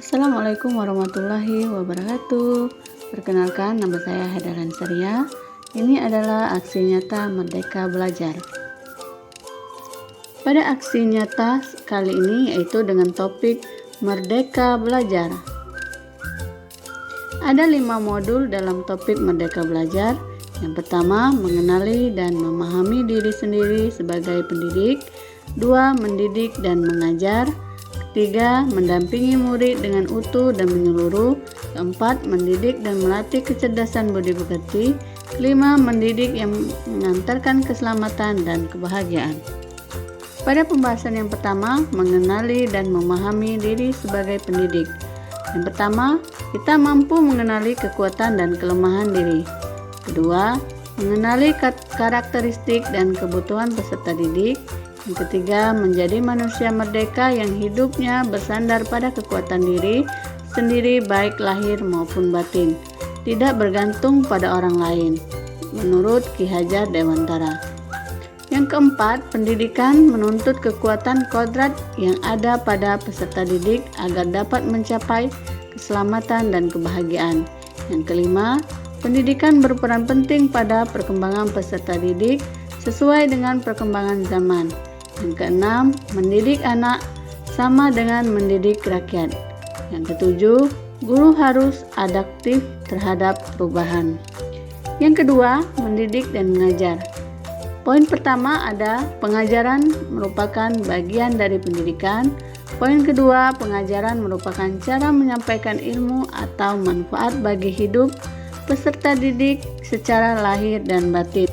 Assalamualaikum warahmatullahi wabarakatuh. Perkenalkan, nama saya Haidaran Saria. Ini adalah aksi nyata Merdeka Belajar. Pada aksi nyata kali ini yaitu dengan topik Merdeka Belajar. Ada 5 modul dalam topik Merdeka Belajar. Yang pertama, mengenali dan memahami diri sendiri sebagai pendidik. 2. Mendidik dan mengajar. 3. Mendampingi murid dengan utuh dan menyeluruh. 4. Mendidik dan melatih kecerdasan budi pekerti. 5. Mendidik yang mengantarkan keselamatan dan kebahagiaan. Pada pembahasan yang pertama, mengenali dan memahami diri sebagai pendidik. Yang pertama, kita mampu mengenali kekuatan dan kelemahan diri. Kedua, mengenali karakteristik dan kebutuhan peserta didik. Yang ketiga, menjadi manusia merdeka yang hidupnya bersandar pada kekuatan diri sendiri baik lahir maupun batin, tidak bergantung pada orang lain, menurut Ki Hajar Dewantara. Yang keempat, pendidikan menuntut kekuatan kodrat yang ada pada peserta didik agar dapat mencapai keselamatan dan kebahagiaan. Yang kelima, pendidikan berperan penting pada perkembangan peserta didik sesuai dengan perkembangan zaman. Yang keenam, mendidik anak sama dengan mendidik rakyat. Yang ketujuh, guru harus adaptif terhadap perubahan. Yang kedua, mendidik dan mengajar. Poin pertama ada pengajaran merupakan bagian dari pendidikan. Poin kedua, pengajaran merupakan cara menyampaikan ilmu atau manfaat bagi hidup peserta didik secara lahir dan batin.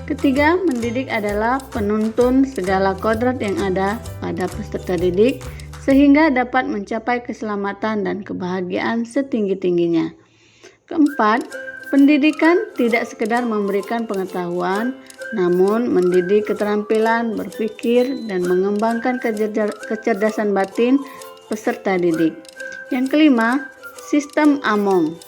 Ketiga, mendidik adalah penuntun segala kodrat yang ada pada peserta didik sehingga dapat mencapai keselamatan dan kebahagiaan setinggi-tingginya. Keempat, pendidikan tidak sekedar memberikan pengetahuan, namun mendidik keterampilan berpikir dan mengembangkan kecerdasan batin peserta didik. Yang kelima, sistem Among.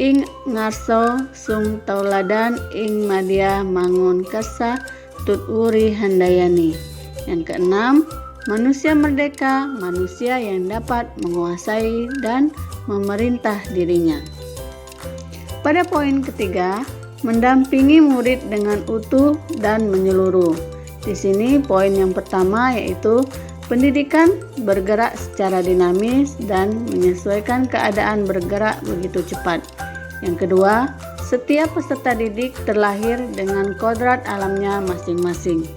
Ing ngarso sung tauladan ing madya mangun kasa tutwuri handayani. Yang keenam, manusia merdeka, manusia yang dapat menguasai dan memerintah dirinya. Pada poin ketiga, mendampingi murid dengan utuh dan menyeluruh. Di sini poin yang pertama yaitu pendidikan bergerak secara dinamis dan menyesuaikan keadaan bergerak begitu cepat. Yang kedua, setiap peserta didik terlahir dengan kodrat alamnya masing-masing.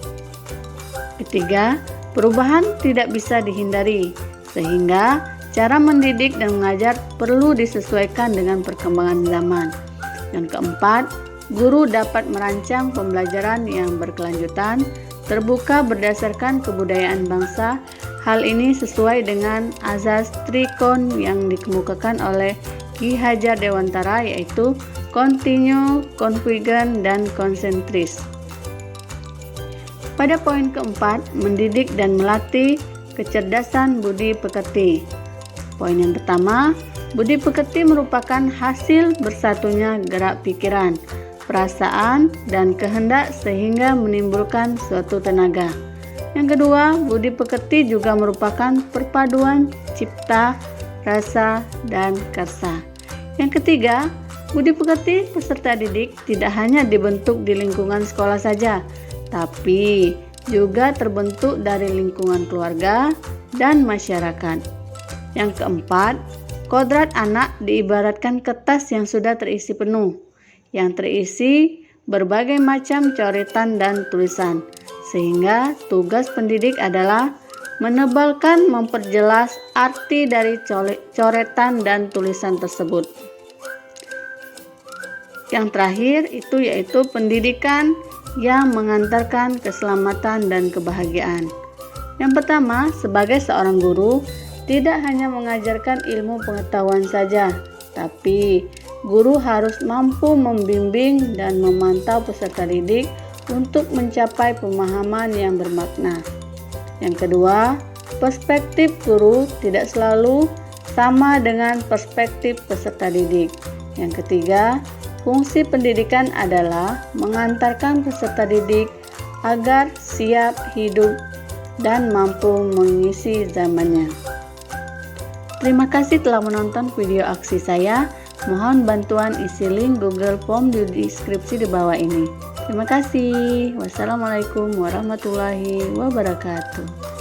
Ketiga, perubahan tidak bisa dihindari, sehingga cara mendidik dan mengajar perlu disesuaikan dengan perkembangan zaman. Yang keempat, guru dapat merancang pembelajaran yang berkelanjutan, terbuka berdasarkan kebudayaan bangsa. Hal ini sesuai dengan azas trikon yang dikemukakan oleh Ki Hajar Dewantara, yaitu kontinu, konvergen, dan konsentris. Pada poin keempat, mendidik dan melatih kecerdasan budi pekerti. Poin yang pertama, budi pekerti merupakan hasil bersatunya gerak pikiran, perasaan, dan kehendak sehingga menimbulkan suatu tenaga. Yang kedua, budi pekerti juga merupakan perpaduan cipta, rasa, dan karsa. Yang ketiga, budi pekerti peserta didik tidak hanya dibentuk di lingkungan sekolah saja, tapi juga terbentuk dari lingkungan keluarga dan masyarakat. Yang keempat, kodrat anak diibaratkan kertas yang sudah terisi penuh, yang terisi berbagai macam coretan dan tulisan, sehingga tugas pendidik adalah menebalkan, memperjelas arti dari coretan dan tulisan tersebut. Yang terakhir itu yaitu pendidikan yang mengantarkan keselamatan dan kebahagiaan. Yang pertama, sebagai seorang guru, tidak hanya mengajarkan ilmu pengetahuan saja, tapi guru harus mampu membimbing dan memantau peserta didik untuk mencapai pemahaman yang bermakna. Yang kedua, perspektif guru tidak selalu sama dengan perspektif peserta didik. Yang ketiga, fungsi pendidikan adalah mengantarkan peserta didik agar siap hidup dan mampu mengisi zamannya. Terima kasih telah menonton video aksi saya. Mohon bantuan isi link Google Form di deskripsi di bawah ini. Terima kasih. Wassalamualaikum warahmatullahi wabarakatuh.